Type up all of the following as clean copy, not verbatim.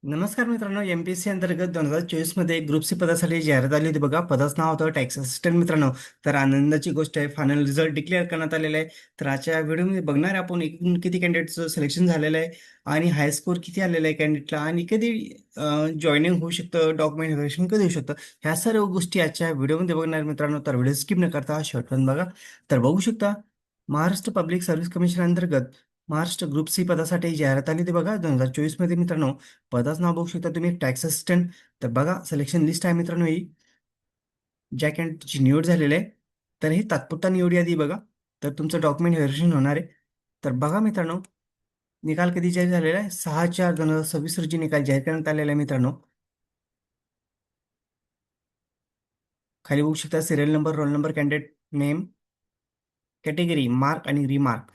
नमस्कार मित्रांनो, एमपीएससी अंतर्गत 2024 मध्ये ग्रुप सी पदासाठी जाहिरात आली होती बघा. पदाचं नाव होतं टॅक्स असिस्टंट मित्रांनो. तर आनंदाची गोष्ट आहे, फायनल रिझल्ट डिक्लेअर करण्यात आलेला आहे. तर आजच्या व्हिडिओमध्ये बघणार आहे आपण एकूण किती कॅन्डिडेटचं सिलेक्शन झालेलं आहे आणि हाय स्कोर किती आलेला आहे कॅन्डिडेटला आणि कधी जॉईनिंग होऊ शकतं, डॉक्युमेंट व्हेरिफिकेशन कधी होऊ शकतं, ह्या सर्व गोष्टी आजच्या व्हिडिओमध्ये बघणार आहे मित्रांनो. तर व्हिडिओ स्किप न करता शेवटपर्यंत बघा. तर बघू शकता, महाराष्ट्र पब्लिक सर्व्हिस कमिशन अंतर्गत महाराष्ट्र ग्रुप सी पदासाठी जाहिरात आली होती बघा 2024 मध्ये मित्रांनो. पदाचं नाव बघू शकता तुम्ही, टॅक्स असिस्टंट. तर बघा, सिलेक्शन लिस्ट आहे मित्रांनो ही, ज्या कॅन्डिडेटची निवड झालेली आहे. तर ही तात्पुरता निवड यादी आहे बघा. तर तुमचं डॉक्युमेंट व्हेरिफिकेशन होणार आहे. तर बघा मित्रांनो, निकाल कधी जाहीर झालेला आहे? 6/4/2026 रोजी निकाल जाहीर करण्यात आलेला आहे मित्रांनो. खाली बघू शकता serial number, roll number, candidate name, category, mark आणि रिमार्क.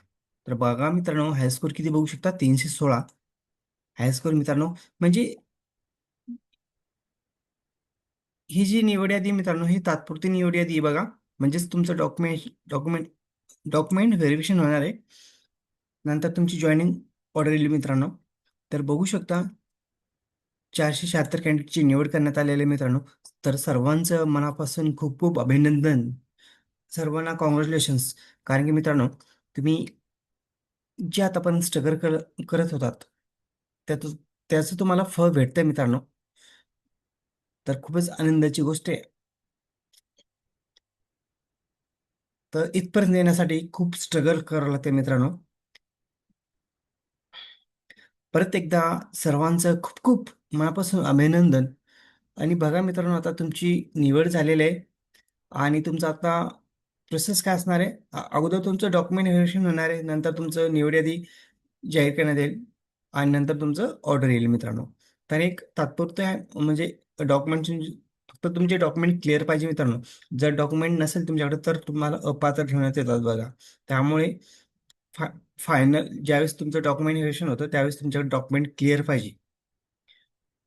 तर बघा मित्रांनो, हायस्कोर किती बघू शकता? 316 हायस्कोर मित्रांनो. म्हणजे ही जी निवड यादी मित्रांनो, ही तात्पुरती निवड यादी आहे बघा. म्हणजेच तुमचं डॉक्युमेंट डॉक्युमेंट व्हेरिफिकेशन होणार आहे. नंतर तुमची जॉईनिंग ऑर्डर येईल मित्रांनो. तर बघू शकता, 476 कॅन्डिडेटची निवड करण्यात आलेली आहे मित्रांनो. तर सर्वांचं मनापासून खूप खूप अभिनंदन, सर्वांना कॉंग्रॅच्युलेशन्स. कारण की मित्रांनो, तुम्ही जे आतापर्यंत स्ट्रगल करत होतात, त्याचं त्याचं तुम्हाला फळ भेटतंय मित्रांनो. तर खूपच आनंदाची गोष्ट आहे. तर इथपर्यंत येण्यासाठी खूप स्ट्रगल करावं लागते मित्रांनो. परत एकदा सर्वांचं खूप खूप मनापासून अभिनंदन. आणि बघा मित्रांनो, आता तुमची निवड झालेली आहे आणि तुमचं आता प्रोसेस काय असणार आहे? अगोदर तुमचं डॉक्युमेंट व्हेरिफिकेशन होणार आहे, नंतर तुमचं निवड यादी जाहीर करण्यात येईल आणि नंतर तुमचं ऑर्डर येईल मित्रांनो. तर एक तात्पुरतं आहे, म्हणजे डॉक्युमेंट, फक्त तुमचे डॉक्युमेंट क्लिअर पाहिजे मित्रांनो. जर डॉक्युमेंट नसेल तुमच्याकडे तर तुम्हाला अपात्र ठेवण्यात येतात बघा. त्यामुळे फा फायनल ज्यावेळेस तुमचं डॉक्युमेंट व्हेरिफिकेशन होतं त्यावेळेस तुमच्याकडे डॉक्युमेंट क्लिअर पाहिजे.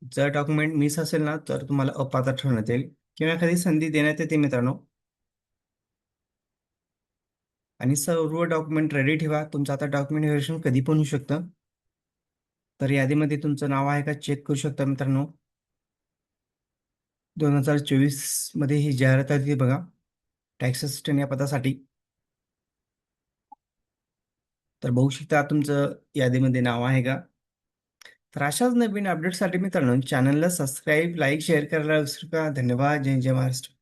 जर डॉक्युमेंट मिस असेल ना, तर तुम्हाला अपात्र ठेवण्यात येईल किंवा एखादी संधी देण्यात येते मित्रांनो. आणि सर्व डॉक्युमेंट रेडी ठेवा. तुमचं आता डॉक्युमेंट व्हेरिफिकेशन कधी पण होऊ शकतं. तर यादीमध्ये तुमचं नाव आहे का चेक करू शकता मित्रांनो. 2024 मध्ये ही जाहिरात आली बघा, टॅक्स असिस्टंट या पदासाठी. तर बघू शकता तुमचं यादीमध्ये नाव आहे का. तर अशाच नवीन अपडेटसाठी मित्रांनो, चॅनलला सबस्क्राईब, लाईक, शेअर करायला विसरू नका. धन्यवाद. जय जय महाराष्ट्र.